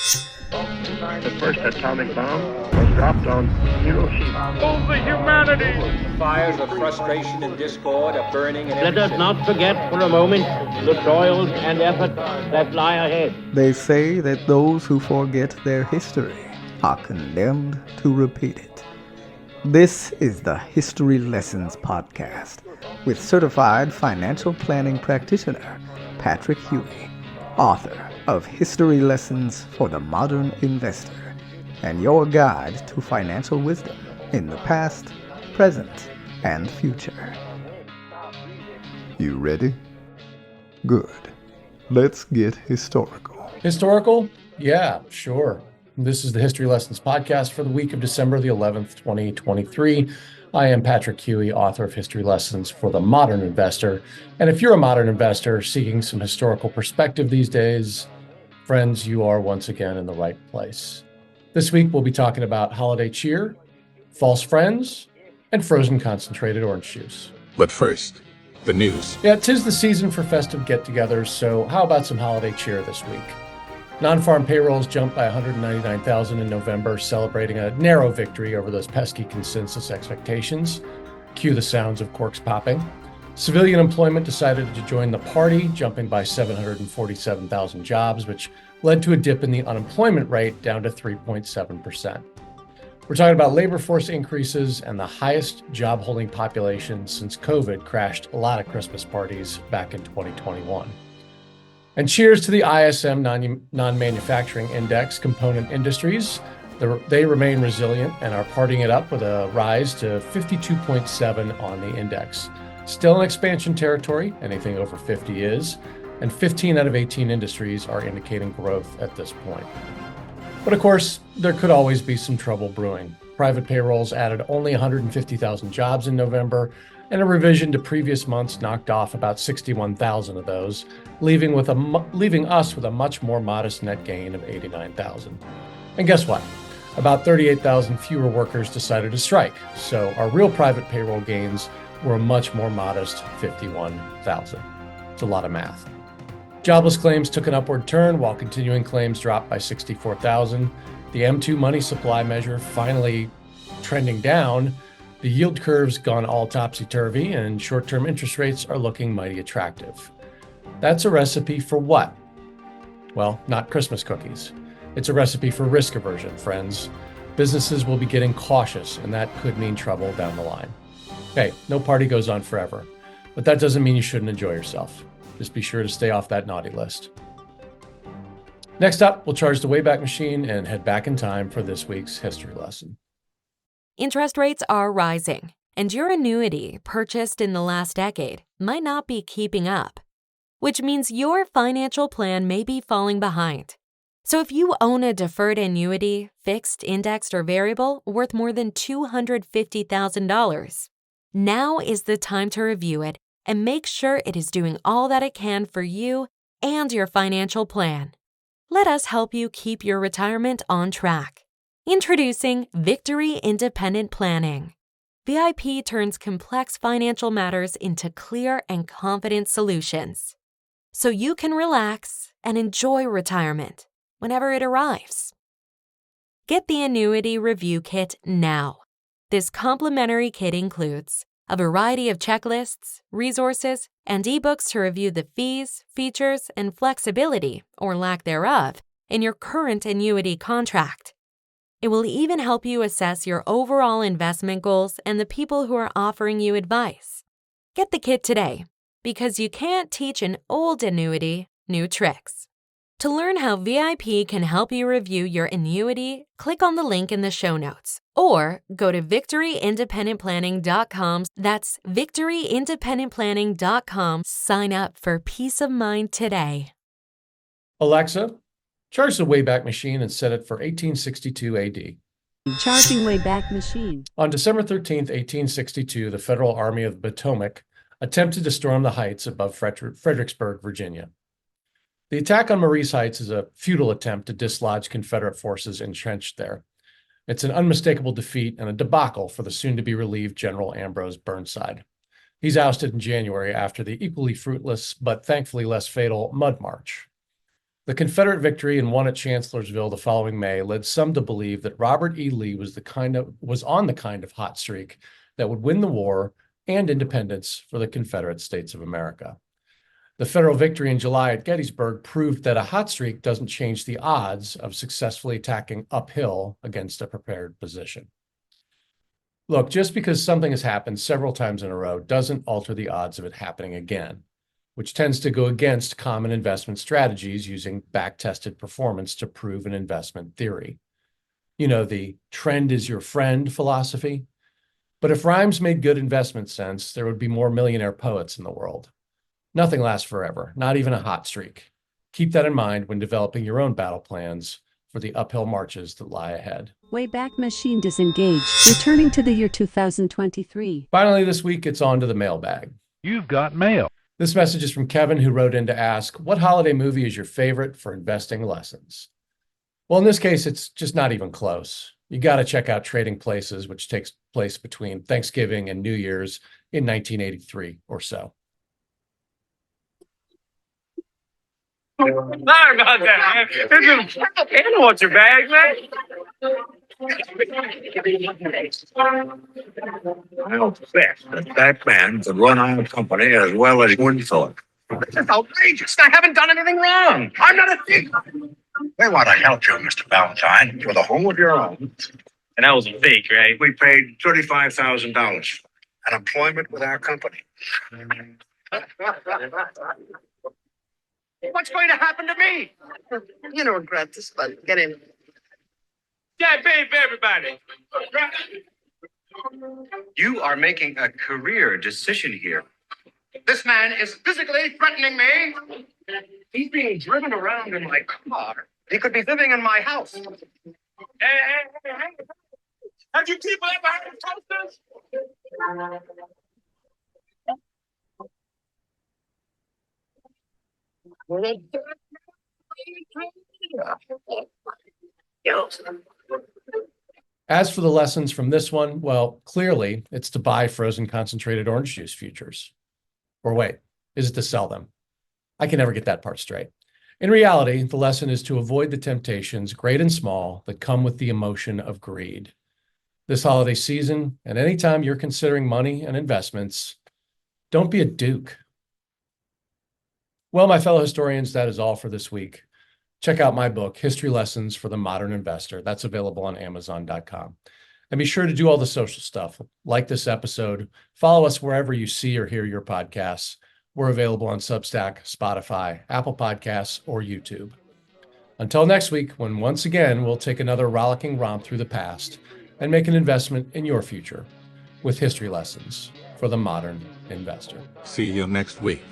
The first atomic bomb was dropped on Hiroshima. Over humanity! The fires of frustration and discord are burning in every Let us city. not forget for a moment the toils and efforts that lie ahead. They say that those who forget their history are condemned to repeat it. This is the History Lessons Podcast with certified financial planning practitioner Patrick Huey, author of History Lessons for the Modern Investor, and your guide to financial wisdom in the past, present, and future. You ready? Good. Let's get historical. Historical? Yeah, sure. This is the History Lessons Podcast for the week of December the 11th, 2023. I am Patrick Huey, author of History Lessons for the Modern Investor. And if you're a modern investor seeking some historical perspective these days, friends, you are once again in the right place. This week, we'll be talking about holiday cheer, false friends, and frozen concentrated orange juice. But first, the news. Yeah, 'tis the season for festive get-togethers, so how about some holiday cheer this week? Non-farm payrolls jumped by 199,000 in November, celebrating a narrow victory over those pesky consensus expectations. Cue the sounds of corks popping. Civilian employment decided to join the party, jumping by 747,000 jobs, which led to a dip in the unemployment rate down to 3.7%. We're talking about labor force increases and the highest job-holding population since COVID crashed a lot of Christmas parties back in 2021. And cheers to the ISM non-manufacturing index component industries. They remain resilient and are partying it up with a rise to 52.7 on the index. Still in expansion territory, anything over 50 is, and 15 out of 18 industries are indicating growth at this point. But of course, there could always be some trouble brewing. Private payrolls added only 150,000 jobs in November, and a revision to previous months knocked off about 61,000 of those, leaving us with a much more modest net gain of 89,000. And guess what? About 38,000 fewer workers decided to strike, so our real private payroll gains were a much more modest 51,000. It's a lot of math. Jobless claims took an upward turn while continuing claims dropped by 64,000. The M2 money supply measure finally trending down. The yield curve's gone all topsy-turvy and short-term interest rates are looking mighty attractive. That's a recipe for what? Well, not Christmas cookies. It's a recipe for risk aversion, friends. Businesses will be getting cautious, and that could mean trouble down the line. Hey, no party goes on forever, but that doesn't mean you shouldn't enjoy yourself. Just be sure to stay off that naughty list. Next up, we'll charge the Wayback Machine and head back in time for this week's history lesson. Interest rates are rising, and your annuity purchased in the last decade might not be keeping up, which means your financial plan may be falling behind. So if you own a deferred annuity, fixed, indexed, or variable worth more than $250,000, now is the time to review it and make sure it is doing all that it can for you and your financial plan. Let us help you keep your retirement on track. Introducing Victory Independent Planning. VIP turns complex financial matters into clear and confident solutions, so you can relax and enjoy retirement whenever it arrives. Get the Annuity Review Kit now. This complimentary kit includes a variety of checklists, resources, and ebooks to review the fees, features, and flexibility, or lack thereof, in your current annuity contract. It will even help you assess your overall investment goals and the people who are offering you advice. Get the kit today, because you can't teach an old annuity new tricks. To learn how VIP can help you review your annuity, click on the link in the show notes or go to victoryindependentplanning.com. That's victoryindependentplanning.com. Sign up for peace of mind today. Alexa, charge the Wayback Machine and set it for 1862 AD. Charging Wayback Machine. On December 13th, 1862, the Federal Army of the Potomac attempted to storm the heights above Fredericksburg, Virginia. The attack on Marye's Heights is a futile attempt to dislodge Confederate forces entrenched there. It's an unmistakable defeat and a debacle for the soon-to-be-relieved General Ambrose Burnside. He's ousted in January after the equally fruitless but thankfully less fatal Mud March. The Confederate victory and won at Chancellorsville the following May led some to believe that Robert E. Lee was on the kind of hot streak that would win the war and independence for the Confederate States of America. The Federal victory in July at Gettysburg proved that a hot streak doesn't change the odds of successfully attacking uphill against a prepared position. Look, just because something has happened several times in a row doesn't alter the odds of it happening again, which tends to go against common investment strategies using back-tested performance to prove an investment theory. You know, the trend is your friend philosophy. But if rhymes made good investment sense, there would be more millionaire poets in the world. Nothing lasts forever, not even a hot streak. Keep that in mind when developing your own battle plans for the uphill marches that lie ahead. Wayback Machine disengaged, returning to the year 2023. Finally, this week, it's on to the mailbag. You've got mail. This message is from Kevin, who wrote in to ask, what holiday movie is your favorite for investing lessons? Well, in this case, it's just not even close. You got to check out Trading Places, which takes place between Thanksgiving and New Year's in 1983 or so. Sorry about that, man. I don't want your bag, man. I don't bet that man could run our company as well as Winthorpe. This is outrageous. I haven't done anything wrong. I'm not a thief. We want to help you, Mr. Valentine, with a home of your own. And that was a fake, right? We paid $35,000 and employment with our company. What's going to happen to me? You don't regret this, but get in. Yeah, babe, everybody. You are making a career decision here. This man is physically threatening me. He's being driven around in my car. He could be living in my house. Hey. Have you people ever heard of toasters? As for the lessons from this one, well, clearly it's to buy frozen concentrated orange juice futures. Or wait, is it to sell them? I can never get that part straight. In reality, the lesson is to avoid the temptations, great and small, that come with the emotion of greed. This holiday season, and anytime you're considering money and investments, don't be a duke. Well, my fellow historians, that is all for this week. Check out my book, History Lessons for the Modern Investor. That's available on Amazon.com. And be sure to do all the social stuff. Like this episode, follow us wherever you see or hear your podcasts. We're available on Substack, Spotify, Apple Podcasts, or YouTube. Until next week, when once again we'll take another rollicking romp through the past and make an investment in your future with History Lessons for the Modern Investor. See you next week.